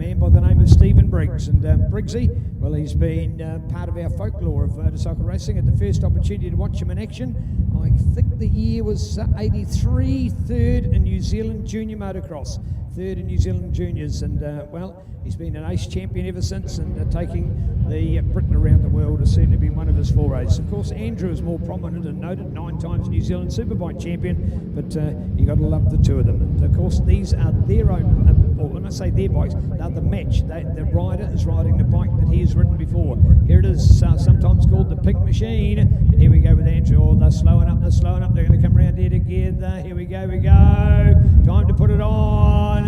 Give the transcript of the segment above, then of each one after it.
man by the name of Stephen Briggs. And Briggsy, well, he's been part of our folklore of motorcycle racing. At the first opportunity to watch him in action, I think the year was 83, third in New Zealand Junior Motocross. Third in New Zealand Juniors, and well, he's been an ace champion ever since, and taking the Britain around the world has certainly been one of his forays. Of course, Andrew is more prominent and noted, 9 times New Zealand Superbike champion, but you got to love the two of them. And of course, these are their own, or when I say their bikes, they're the match. The rider is riding the bike that he has ridden before. Here it is, sometimes called the Pink Machine. And here we go with Andrew. Oh, they're slowing up, they're going to come around here together. Here we go, Time to put it on.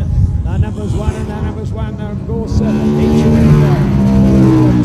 Numbers 1 and numbers 1, of course, each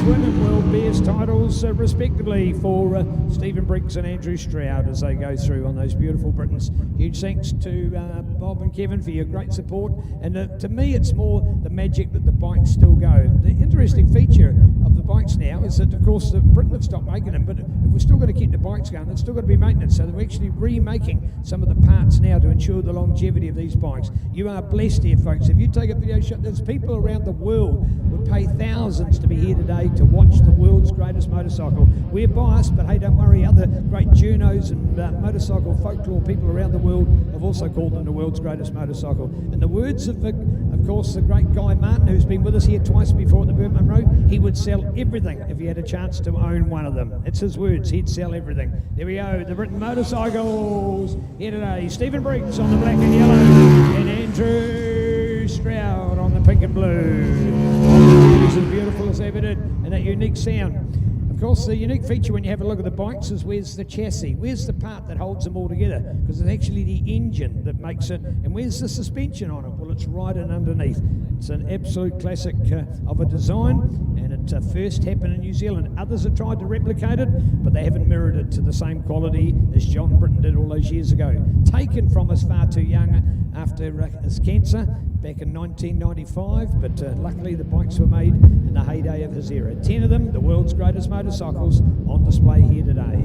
twin and world bears titles respectively for Stephen Briggs and Andrew Stroud as they go through on those beautiful Britons. Huge thanks to Bob and Kevin for your great support, and to me it's more the magic that the bikes still go. The interesting feature of the bikes now is that, of course, Britain have stopped making them, but if we're still going to keep the bikes going, there's still got to be maintenance, so they're actually remaking some of the parts now to ensure the longevity of these bikes. You are blessed here, folks. If you take a video shot, there's people around the world would pay thousands to be here today to watch the world's greatest motorcycle. We're biased, but hey, don't worry, other great journos and motorcycle folklore people around the world have also called them the world's greatest motorcycle. In the words of course, the great Guy Martin, who's been with us here twice before at the BurtMunro, he would sell everything if he had a chance to own one of them. It's his words, he'd sell everything. There we go, the Britain motorcycles here today. Stephen Briggs on the black and yellow, and Andrew Stroud on the pink and blue. It's as beautiful as ever did, and that unique sound. Of course, the unique feature when you have a look at the bikes is where's the chassis? Where's the part that holds them all together? Because it's actually the engine that makes it. And where's the suspension on it? Well, it's right in underneath. It's an absolute classic of a design, and it first happened in New Zealand. Others have tried to replicate it, but they haven't mirrored it to the same quality as John Britton did all those years ago. Taken from us far too young after his cancer back in 1995, but luckily the bikes were made in the heyday of his era. 10 of them, the world's greatest motorcycles, on display here today.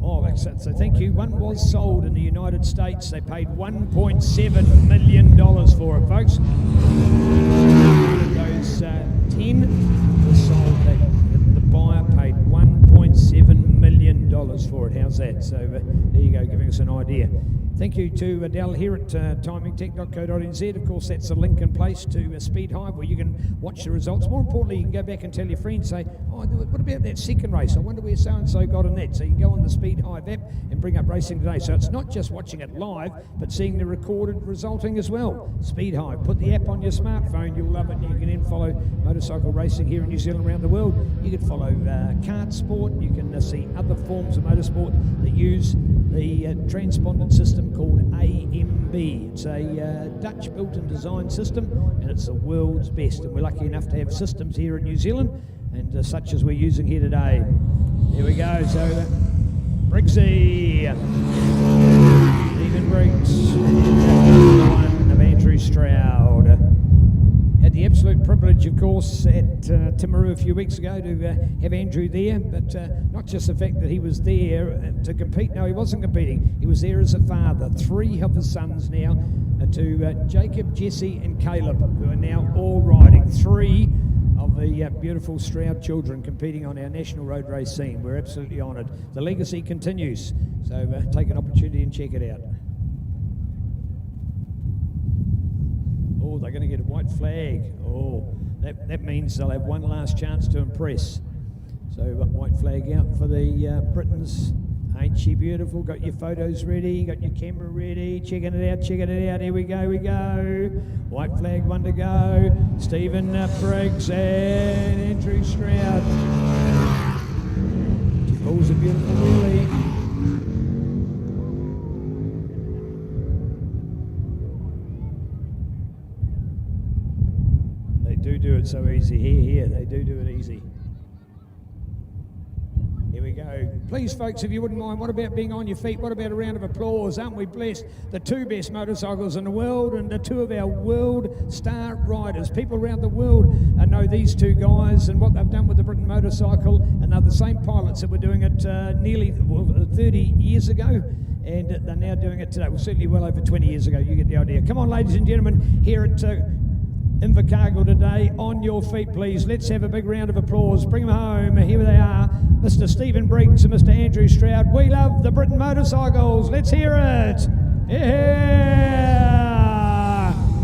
Oh, that's it. So thank you. One was sold in the United States. They paid $1.7 million for it, folks. Those 10 were sold. The buyer paid $1.7 million for it. How's that? So there you go, giving us an idea. Thank you to Adele here at timingtech.co.nz. Of course, that's a link in place to Speed Hive where you can watch the results. More importantly, you can go back and tell your friends, say, oh, what about that second race? I wonder where so-and-so got in that. So you can go on the Speed Hive app and bring up Racing Today. So it's not just watching it live, but seeing the recorded resulting as well. Speed Hive, put the app on your smartphone, you'll love it. You can then follow motorcycle racing here in New Zealand, around the world. You can follow kart sport, you can see other forms of motorsport that use the transponded system called AMB. It's a Dutch built and designed system, and it's the world's best, and we're lucky enough to have systems here in New Zealand, and such as we're using here today. There we go. So Briggsy, Stephen Briggs, one of Andrew Stroud. Had the absolute privilege, of course, at Timaru a few weeks ago to have Andrew there, but not just the fact that he was there to compete. No, he wasn't competing. He was there as a father. 3 of his sons now, to Jacob, Jesse and Caleb, who are now all riding. 3 of the beautiful Stroud children competing on our national road race scene. We're absolutely honoured. The legacy continues, so take an opportunity and check it out. Oh, they're going to get a white flag. Oh, that means they'll have one last chance to impress. So white flag out for the Britons. Ain't she beautiful? Got your photos ready, got your camera ready, checking it out, Here we go. White flag, one to go. Stephen Briggs and Andrew Stroud. She pulls a beautiful wheelie. Do it so easy. Here, they do it easy. Here we go. Please, folks, if you wouldn't mind, what about being on your feet? What about a round of applause? Aren't we blessed? The 2 best motorcycles in the world and the 2 of our world star riders. People around the world know these 2 guys and what they've done with the Britain motorcycle, and they're the same pilots that were doing it nearly 30 years ago. and they're now doing it today. Well, certainly well over 20 years ago. You get the idea. Come on, ladies and gentlemen, here at Invercargill today. On your feet, please. Let's have a big round of applause. Bring them home. Here they are, Mr. Stephen Briggs and Mr. Andrew Stroud. We love the Britain motorcycles. Let's hear it. Yeah!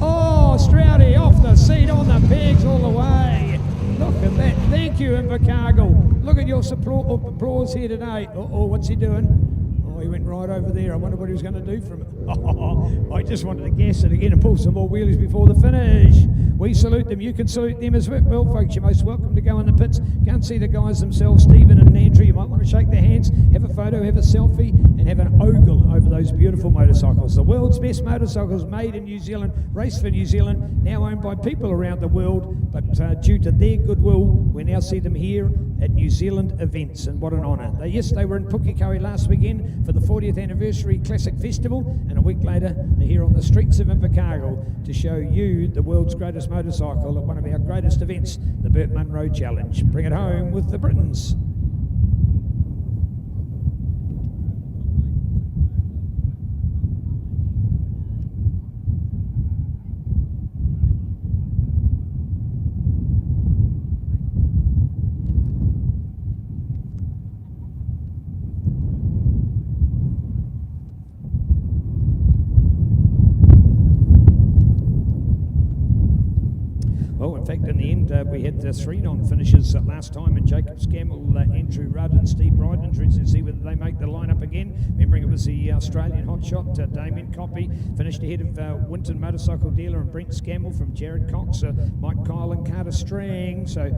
Oh, Stroudy off the seat, on the pegs all the way. Look at that. Thank you, Invercargill. Look at your applause here today. Uh-oh, what's he doing? Oh, he went right over there. I wonder what he was going to do from it. Oh, I just wanted to gas it again and pull some more wheelies before the finish. We salute them. You can salute them as well, folks. You're most welcome to go in the pits. Go and see the guys themselves, Stephen and Andrew. You might want to shake their hands, have a photo, have a selfie, and have an ogle over those beautiful motorcycles. The world's best motorcycles made in New Zealand, raced for New Zealand, now owned by people around the world. But due to their goodwill, we now see them here at New Zealand events, and what an honour. They were in Pukekohe last weekend for the 40th Anniversary Classic Festival, and a week later they're here on the streets of Invercargill to show you the world's greatest motorcycle at one of our greatest events, the BurtMunro Challenge. Bring it home with the Britons. Well, in fact, in the end, we had the 3 non-finishers last time, and Jacob Scammell, Andrew Rudd and Steve Bryden. Interested to see whether they make the lineup again. Remembering it was the Australian hotshot, Damien Coppy, finished ahead of Winton Motorcycle Dealer and Brent Scammell from Jared Cox, Mike Kyle and Carter Strang. So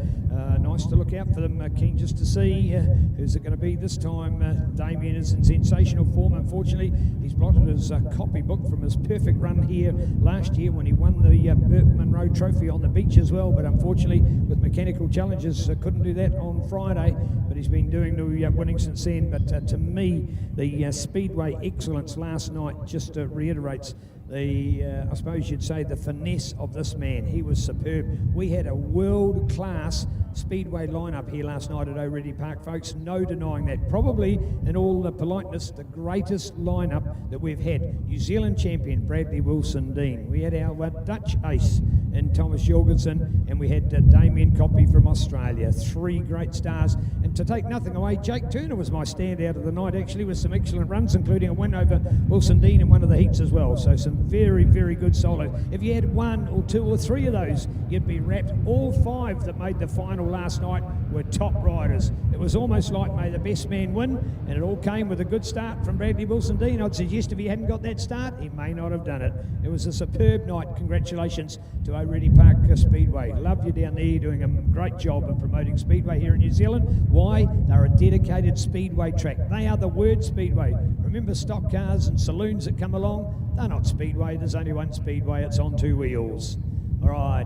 nice to look out for them. Keen just to see who's it going to be this time. Damien is in sensational form. Unfortunately, he's blotted his copybook from his perfect run here last year when he won the BurtMunro Trophy on the beach as well, but unfortunately with mechanical challenges couldn't do that on Friday, but he's been doing the winning since then. But to me, the speedway excellence last night just reiterates the, I suppose you'd say, the finesse of this man. He was superb. We had a world-class speedway lineup here last night at O'Reilly Park, folks. No denying that. Probably, in all the politeness, the greatest lineup that we've had. New Zealand champion Bradley Wilson-Dean. We had our Dutch ace in Thomas Jorgensen, and we had Damien Coppy from Australia. 3 great stars. And to take nothing away, Jake Turner was my standout of the night, actually, with some excellent runs, including a win over Wilson-Dean in one of the heats as well. So some very, very good solos. If you had 1 or 2 or 3 of those, you'd be wrapped. All 5 that made the final last night were top riders. It was almost like may the best man win, and it all came with a good start from Bradley Wilson-Dean. I'd suggest if he hadn't got that start, he may not have done it. It was a superb night. Congratulations to O'Reilly Park Speedway. Love you down there, doing a great job of promoting speedway here in New Zealand. Why? They're a dedicated speedway track. They are the word speedway. Remember stock cars and saloons that come along? They're not speedway. There's only one speedway. It's on 2 wheels. All right.